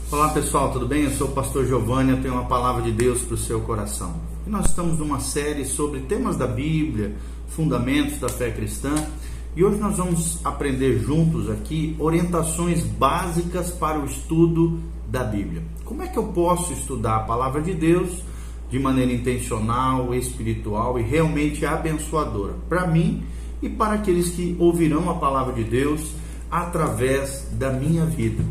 Olá pessoal, tudo bem? Eu sou o pastor Giovanni, eu tenho uma palavra de Deus para o seu coração. E nós estamos numa série sobre temas da Bíblia, fundamentos da fé cristã, e hoje nós vamos aprender juntos aqui orientações básicas para o estudo da Bíblia. Como é que eu posso estudar a palavra de Deus de maneira intencional, espiritual e realmente abençoadora para mim e para aqueles que ouvirão a palavra de Deus através da minha vida?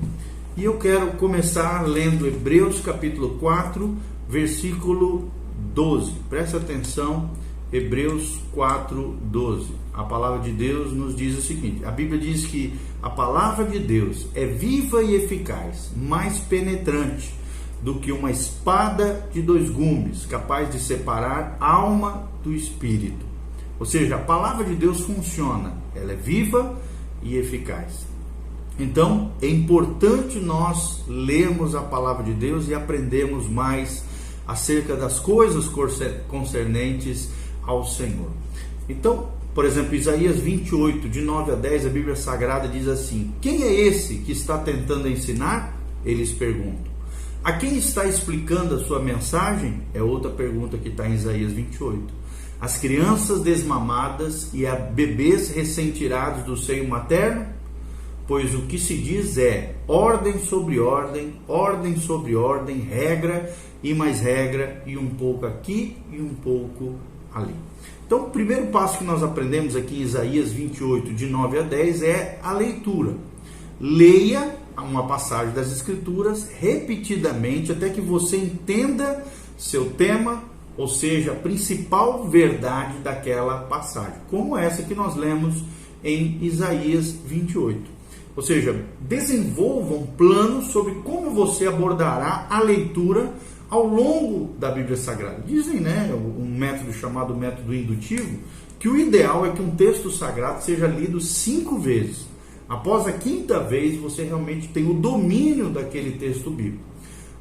E eu quero começar lendo Hebreus capítulo 4, versículo 12. Presta atenção, Hebreus 4, 12. A palavra de Deus nos diz o seguinte: a Bíblia diz que a palavra de Deus é viva e eficaz, mais penetrante do que uma espada de dois gumes, capaz de separar a alma do espírito. Ou seja, a palavra de Deus funciona, ela é viva e eficaz. Então, é importante nós lermos a palavra de Deus e aprendermos mais acerca das coisas concernentes ao Senhor. Então, por exemplo, Isaías 28, de 9 a 10, a Bíblia Sagrada diz assim: quem é esse que está tentando ensinar? Eles perguntam. A quem está explicando a sua mensagem? É outra pergunta que está em Isaías 28. As crianças desmamadas e a bebês recém-tirados do seio materno? Pois o que se diz é ordem sobre ordem, ordem sobre ordem, regra e mais regra, e um pouco aqui e um pouco ali. Então, o primeiro passo que nós aprendemos aqui em Isaías 28, de 9 a 10, é a leitura. Leia uma passagem das Escrituras repetidamente até que você entenda seu tema, ou seja, a principal verdade daquela passagem, como essa que nós lemos em Isaías 28. Ou seja, desenvolva um plano sobre como você abordará a leitura ao longo da Bíblia Sagrada. Dizem, um método chamado método indutivo, que o ideal é que um texto sagrado seja lido 5 vezes. Após a 5ª vez, você realmente tem o domínio daquele texto bíblico.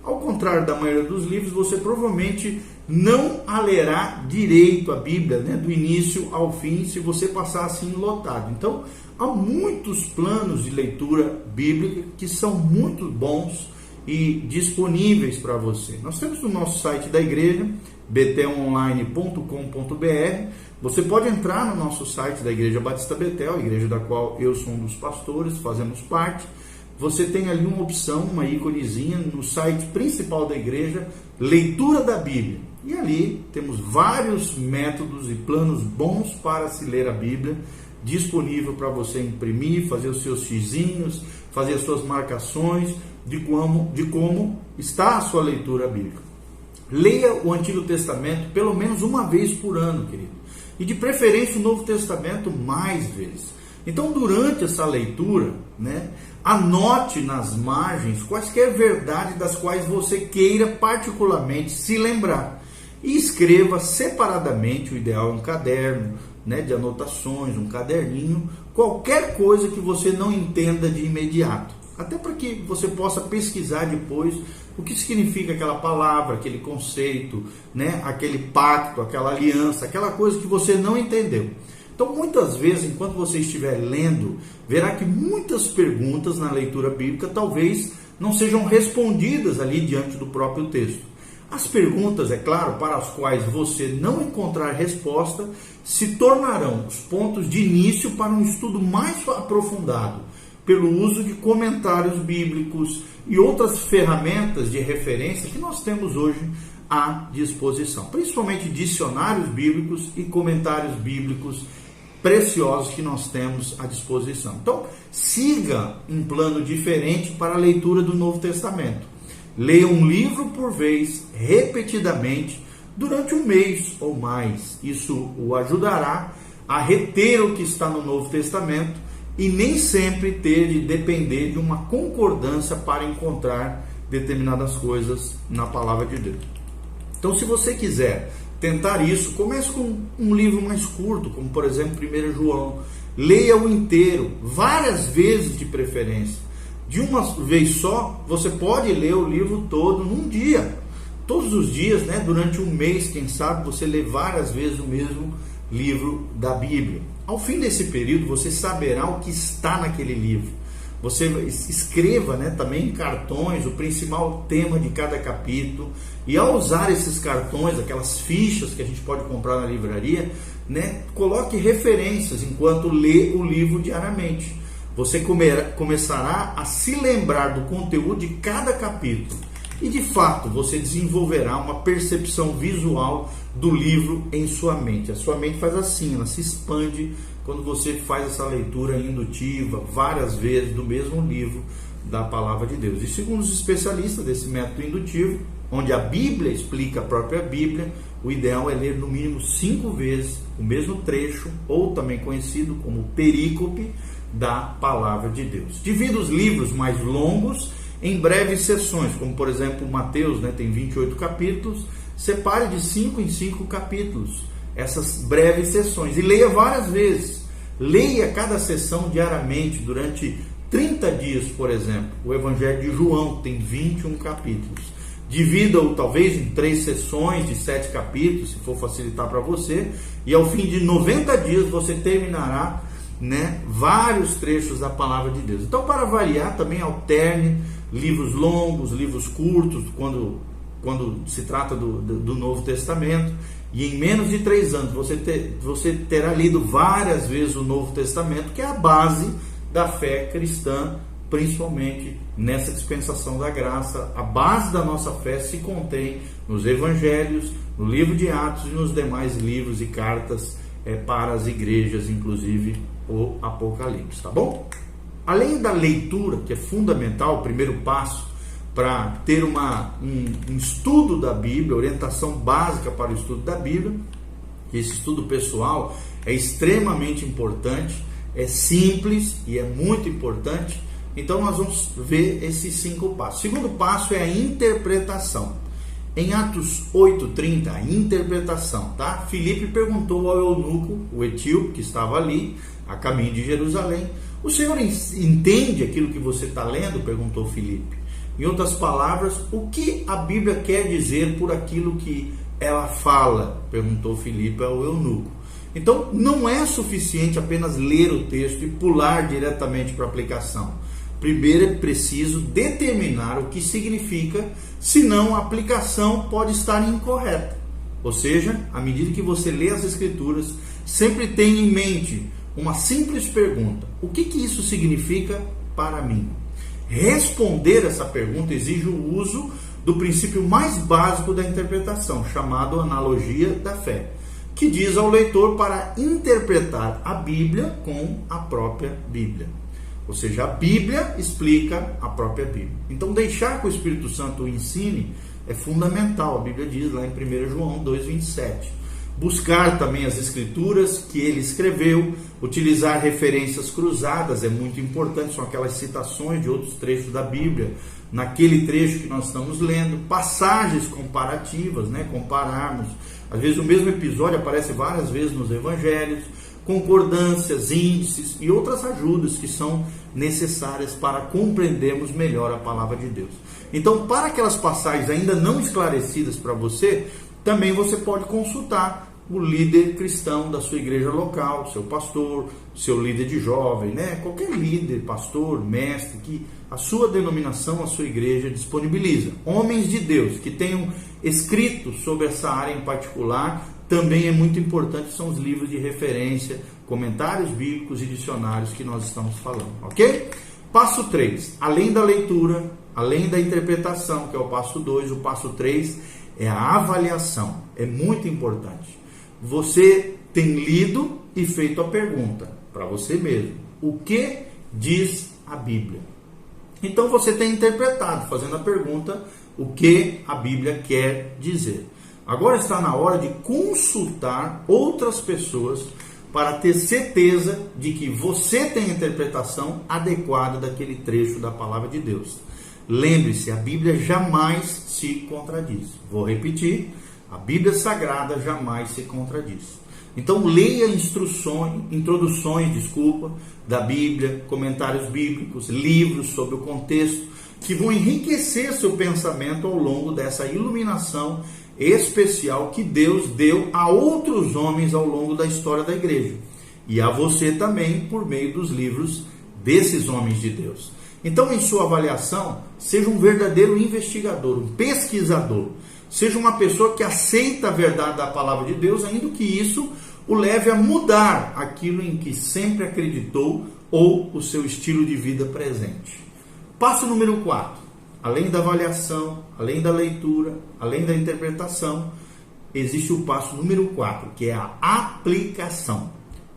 Ao contrário da maioria dos livros, você provavelmente não lerá direito a Bíblia, do início ao fim, se você passar assim lotado. Então, há muitos planos de leitura bíblica que são muito bons e disponíveis para você. Nós temos no nosso site da igreja, betelonline.com.br. Você pode entrar no nosso site da Igreja Batista Betel, igreja da qual eu sou um dos pastores, fazemos parte. Você tem ali uma opção, uma íconezinha no site principal da igreja, leitura da Bíblia. E ali temos vários métodos e planos bons para se ler a Bíblia, disponível para você imprimir, fazer os seus xizinhos, fazer as suas marcações de como está a sua leitura bíblica. Leia o Antigo Testamento pelo menos uma vez por ano, querido. E de preferência o Novo Testamento mais vezes. Então, durante essa leitura, anote nas margens quaisquer verdades das quais você queira particularmente se lembrar. E escreva separadamente, o ideal é um caderno, de anotações, um caderninho, qualquer coisa que você não entenda de imediato. Até para que você possa pesquisar depois o que significa aquela palavra, aquele conceito, aquele pacto, aquela aliança, aquela coisa que você não entendeu. Então, muitas vezes, enquanto você estiver lendo, verá que muitas perguntas na leitura bíblica talvez não sejam respondidas ali diante do próprio texto. As perguntas, é claro, para as quais você não encontrar resposta, se tornarão os pontos de início para um estudo mais aprofundado, pelo uso de comentários bíblicos e outras ferramentas de referência que nós temos hoje à disposição, principalmente dicionários bíblicos e comentários bíblicos preciosos que nós temos à disposição. Então, siga um plano diferente para a leitura do Novo Testamento. Leia um livro por vez, repetidamente, durante um mês ou mais. Isso o ajudará a reter o que está no Novo Testamento e nem sempre ter de depender de uma concordância para encontrar determinadas coisas na palavra de Deus. Então, se você quiser tentar isso, comece com um livro mais curto, como por exemplo 1 João. Leia-o inteiro, várias vezes de preferência. De uma vez só, você pode ler o livro todo num dia. Todos os dias, durante um mês, quem sabe, você lê várias vezes o mesmo livro da Bíblia. Ao fim desse período, você saberá o que está naquele livro. Você escreva, né, também em cartões o principal tema de cada capítulo, e ao usar esses cartões, aquelas fichas que a gente pode comprar na livraria, né, coloque referências enquanto lê o livro diariamente. Você começará a se lembrar do conteúdo de cada capítulo e de fato você desenvolverá uma percepção visual do livro em sua mente. A sua mente faz assim, ela se expande quando você faz essa leitura indutiva várias vezes do mesmo livro da Palavra de Deus. E segundo os especialistas desse método indutivo, onde a Bíblia explica a própria Bíblia, o ideal é ler no mínimo 5 vezes o mesmo trecho, ou também conhecido como perícope da Palavra de Deus. Divida os livros mais longos em breves sessões, como por exemplo Mateus, né, tem 28 capítulos, separe de 5 em 5 capítulos essas breves sessões e leia várias vezes. Leia cada sessão diariamente durante 30 dias, por exemplo. O Evangelho de João tem 21 capítulos. Divida-o talvez em 3 sessões de 7 capítulos, se for facilitar para você, e ao fim de 90 dias você terminará, né, vários trechos da Palavra de Deus. Então, para variar, também alterne livros longos, livros curtos, quando se trata do Novo Testamento, e em menos de 3 anos você terá lido várias vezes o Novo Testamento, que é a base da fé cristã, principalmente nessa dispensação da graça. A base da nossa fé se contém nos Evangelhos, no livro de Atos e nos demais livros e cartas para as igrejas, inclusive o Apocalipse, tá bom? Além da leitura, que é fundamental, o primeiro passo para ter um estudo da Bíblia, orientação básica para o estudo da Bíblia, esse estudo pessoal é extremamente importante, é simples e é muito importante. Então nós vamos ver esses 5 passos. O segundo passo é a interpretação. Em Atos 8:30, a interpretação, tá? Filipe perguntou ao eunuco, o etíope, que estava ali, a caminho de Jerusalém: o senhor entende aquilo que você está lendo? Perguntou Filipe. Em outras palavras, o que a Bíblia quer dizer por aquilo que ela fala? Perguntou Filipe ao eunuco. Então, não é suficiente apenas ler o texto e pular diretamente para a aplicação. Primeiro é preciso determinar o que significa, senão a aplicação pode estar incorreta. Ou seja, à medida que você lê as Escrituras, sempre tenha em mente uma simples pergunta: o que isso significa para mim? Responder essa pergunta exige o uso do princípio mais básico da interpretação, chamado analogia da fé, que diz ao leitor para interpretar a Bíblia com a própria Bíblia. Ou seja, a Bíblia explica a própria Bíblia. Então, deixar que o Espírito Santo o ensine é fundamental. A Bíblia diz lá em 1 João 2,27. Buscar também as Escrituras que ele escreveu, utilizar referências cruzadas é muito importante, são aquelas citações de outros trechos da Bíblia, naquele trecho que nós estamos lendo, passagens comparativas, né? Compararmos. Às vezes o mesmo episódio aparece várias vezes nos Evangelhos, concordâncias, índices e outras ajudas que são necessárias para compreendermos melhor a Palavra de Deus. Então, para aquelas passagens ainda não esclarecidas para você, também você pode consultar o líder cristão da sua igreja local, seu pastor, seu líder de jovem, né? Qualquer líder, pastor, mestre, que a sua denominação, a sua igreja disponibiliza. Homens de Deus que tenham escrito sobre essa área em particular, também é muito importante, são os livros de referência, comentários bíblicos e dicionários que nós estamos falando, ok? Passo 3, além da leitura, além da interpretação, que é o passo 2, o passo 3 é a avaliação, é muito importante. Você tem lido e feito a pergunta para você mesmo: o que diz a Bíblia? Então você tem interpretado, fazendo a pergunta: o que a Bíblia quer dizer? Agora está na hora de consultar outras pessoas para ter certeza de que você tem a interpretação adequada daquele trecho da Palavra de Deus. Lembre-se, a Bíblia jamais se contradiz. Vou repetir: a Bíblia Sagrada jamais se contradiz. Então leia introduções da Bíblia, comentários bíblicos, livros sobre o contexto, que vão enriquecer seu pensamento ao longo dessa iluminação especial que Deus deu a outros homens ao longo da história da igreja. E a você também por meio dos livros desses homens de Deus. Então, em sua avaliação, seja um verdadeiro investigador, um pesquisador. Seja uma pessoa que aceita a verdade da palavra de Deus, ainda que isso o leve a mudar aquilo em que sempre acreditou ou o seu estilo de vida presente. Passo número 4. Além da avaliação, além da leitura, além da interpretação, existe o passo número 4, que é a aplicação.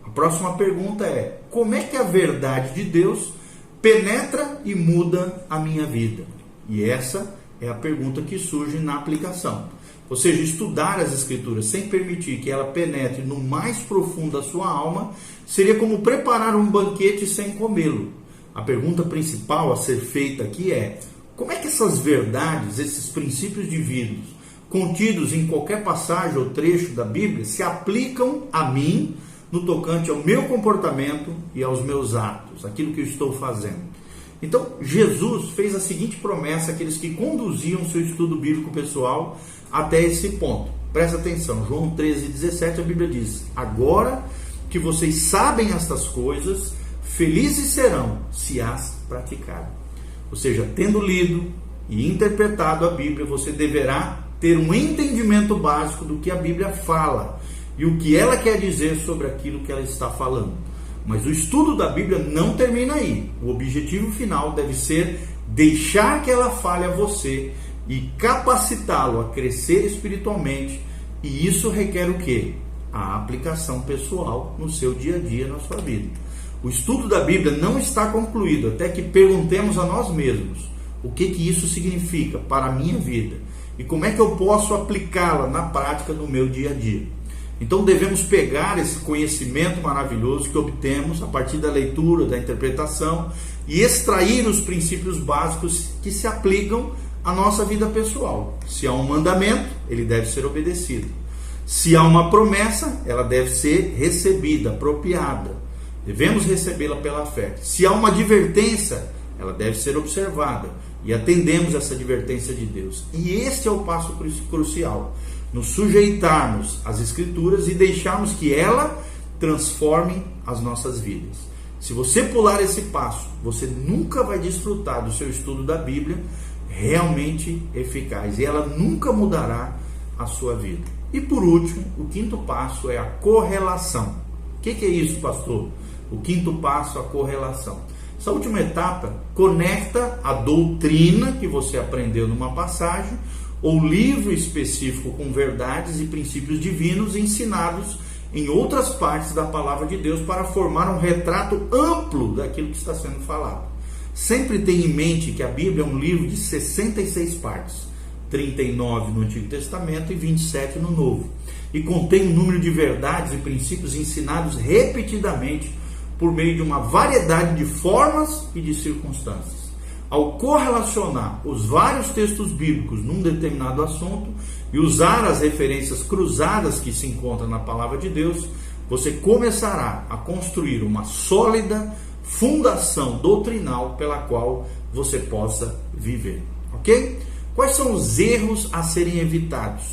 A próxima pergunta é: como é que a verdade de Deus penetra e muda a minha vida? E essa é a pergunta que surge na aplicação. Ou seja, estudar as Escrituras sem permitir que ela penetre no mais profundo da sua alma seria como preparar um banquete sem comê-lo. A pergunta principal a ser feita aqui é: como é que essas verdades, esses princípios divinos, contidos em qualquer passagem ou trecho da Bíblia, se aplicam a mim no tocante ao meu comportamento e aos meus atos, aquilo que eu estou fazendo? Então, Jesus fez a seguinte promessa àqueles que conduziam seu estudo bíblico pessoal até esse ponto. Presta atenção, João 13:17, a Bíblia diz: agora que vocês sabem estas coisas, felizes serão se as praticarem. Ou seja, tendo lido e interpretado a Bíblia, você deverá ter um entendimento básico do que a Bíblia fala e o que ela quer dizer sobre aquilo que ela está falando. Mas o estudo da Bíblia não termina aí. O objetivo final deve ser deixar que ela fale a você e capacitá-lo a crescer espiritualmente. E isso requer o quê? A aplicação pessoal no seu dia a dia, na sua vida. O estudo da Bíblia não está concluído até que perguntemos a nós mesmos o que isso significa para a minha vida e como é que eu posso aplicá-la na prática no meu dia a dia. Então devemos pegar esse conhecimento maravilhoso que obtemos a partir da leitura, da interpretação e extrair os princípios básicos que se aplicam à nossa vida pessoal. Se há um mandamento, ele deve ser obedecido. Se há uma promessa, ela deve ser recebida, apropriada. Devemos recebê-la pela fé. Se há uma advertência, ela deve ser observada e atendemos essa advertência de Deus. E este é o passo crucial: nos sujeitarmos às Escrituras e deixarmos que ela transforme as nossas vidas. Se você pular esse passo, você nunca vai desfrutar do seu estudo da Bíblia realmente eficaz e ela nunca mudará a sua vida. E por último, o quinto passo é a correlação. O que é isso, pastor? O quinto passo, a correlação. Essa última etapa conecta a doutrina que você aprendeu numa passagem ou livro específico com verdades e princípios divinos ensinados em outras partes da palavra de Deus para formar um retrato amplo daquilo que está sendo falado. Sempre tenha em mente que a Bíblia é um livro de 66 partes, 39 no Antigo Testamento e 27 no Novo, e contém um número de verdades e princípios ensinados repetidamente por meio de uma variedade de formas e de circunstâncias. Ao correlacionar os vários textos bíblicos num determinado assunto e usar as referências cruzadas que se encontram na palavra de Deus, você começará a construir uma sólida fundação doutrinal pela qual você possa viver. Ok? Quais são os erros a serem evitados?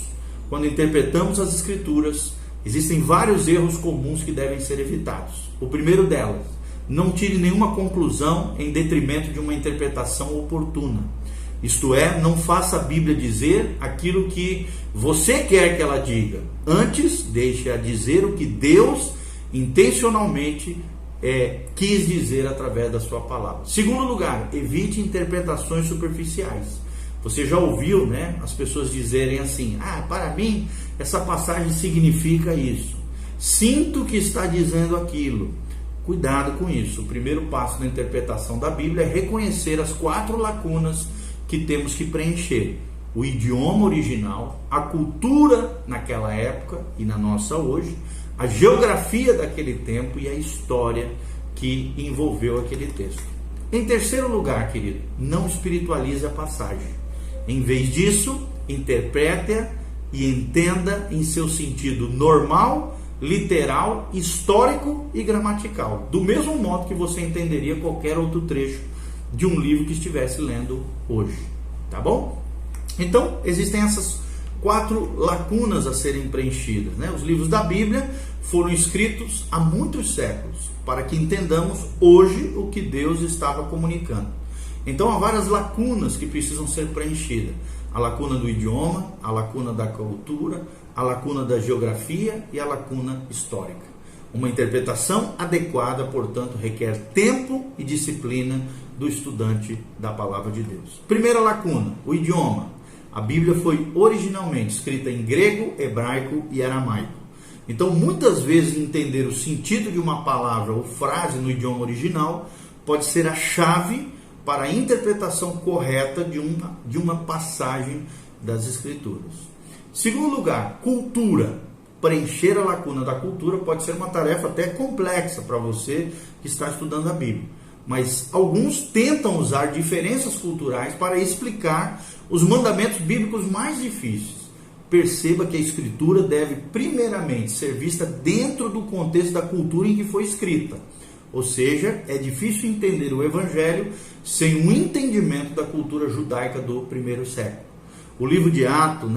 Quando interpretamos as Escrituras, existem vários erros comuns que devem ser evitados. O primeiro delas: não tire nenhuma conclusão em detrimento de uma interpretação oportuna. Isto é, não faça a Bíblia dizer aquilo que você quer que ela diga. Antes, deixe-a dizer o que Deus intencionalmente quis dizer através da sua palavra. Segundo lugar, evite interpretações superficiais. Você já ouviu, as pessoas dizerem assim: para mim essa passagem significa isso. Sinto que está dizendo aquilo. Cuidado com isso. O primeiro passo na interpretação da Bíblia é reconhecer as 4 lacunas que temos que preencher: o idioma original, a cultura naquela época e na nossa hoje, a geografia daquele tempo e a história que envolveu aquele texto. Em terceiro lugar, querido, não espiritualize a passagem. Em vez disso, interprete-a e entenda em seu sentido normal, literal, histórico e gramatical, do mesmo modo que você entenderia qualquer outro trecho de um livro que estivesse lendo hoje, tá bom? Então, existem essas 4 lacunas a serem preenchidas, Os livros da Bíblia foram escritos há muitos séculos, para que entendamos hoje o que Deus estava comunicando. Então há várias lacunas que precisam ser preenchidas. A lacuna do idioma, a lacuna da cultura, a lacuna da geografia e a lacuna histórica. Uma interpretação adequada, portanto, requer tempo e disciplina do estudante da palavra de Deus. Primeira lacuna, o idioma. A Bíblia foi originalmente escrita em grego, hebraico e aramaico. Então, muitas vezes, entender o sentido de uma palavra ou frase no idioma original pode ser a chave para a interpretação correta de uma passagem das Escrituras. Segundo lugar, cultura. Preencher a lacuna da cultura pode ser uma tarefa até complexa para você que está estudando a Bíblia. Mas alguns tentam usar diferenças culturais para explicar os mandamentos bíblicos mais difíceis. Perceba que a Escritura deve primeiramente ser vista dentro do contexto da cultura em que foi escrita. Ou seja, é difícil entender o Evangelho sem um entendimento da cultura judaica do primeiro século. O livro de Atos,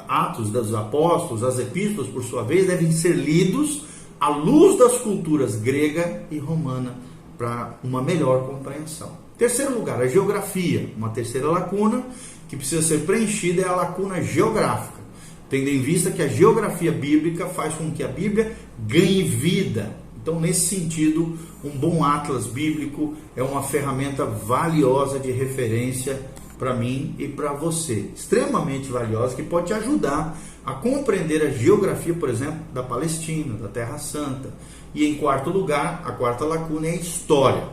Atos dos Apóstolos, as epístolas, por sua vez, devem ser lidos à luz das culturas grega e romana para uma melhor compreensão. Terceiro lugar, a geografia. Uma terceira lacuna que precisa ser preenchida é a lacuna geográfica, tendo em vista que a geografia bíblica faz com que a Bíblia ganhe vida. Então, nesse sentido, um bom atlas bíblico é uma ferramenta valiosa de referência para mim e para você, extremamente valiosa, que pode te ajudar a compreender a geografia, por exemplo, da Palestina, da Terra Santa. E em quarto lugar, a quarta lacuna é a história.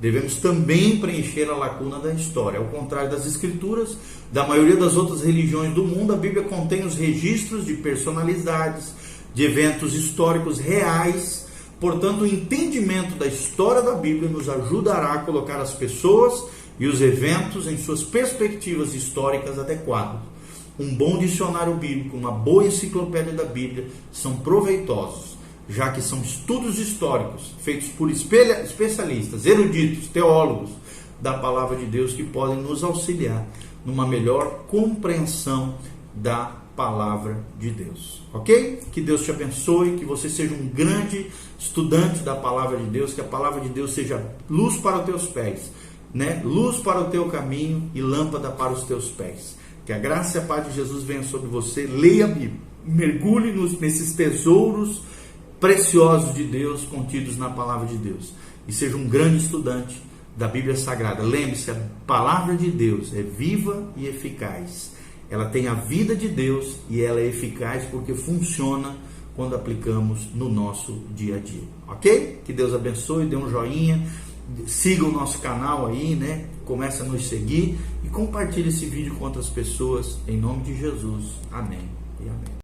Devemos também preencher a lacuna da história. Ao contrário das Escrituras, da maioria das outras religiões do mundo, a Bíblia contém os registros de personalidades, de eventos históricos reais. Portanto, o entendimento da história da Bíblia nos ajudará a colocar as pessoas e os eventos em suas perspectivas históricas adequadas. Um bom dicionário bíblico, uma boa enciclopédia da Bíblia são proveitosos, já que são estudos históricos feitos por especialistas, eruditos, teólogos da palavra de Deus que podem nos auxiliar numa melhor compreensão da palavra de Deus, ok? Que Deus te abençoe, que você seja um grande estudante da palavra de Deus, que a palavra de Deus seja luz para os teus pés, luz para o teu caminho e lâmpada para os teus pés. Que a graça e a paz de Jesus venham sobre você. Leia a Bíblia, mergulhe nesses tesouros preciosos de Deus contidos na palavra de Deus e seja um grande estudante da Bíblia Sagrada. Lembre-se, a palavra de Deus é viva e eficaz. Ela tem a vida de Deus e ela é eficaz porque funciona quando aplicamos no nosso dia a dia, ok? Que Deus abençoe, dê um joinha, siga o nosso canal aí, comece a nos seguir e compartilhe esse vídeo com outras pessoas, em nome de Jesus, amém e amém.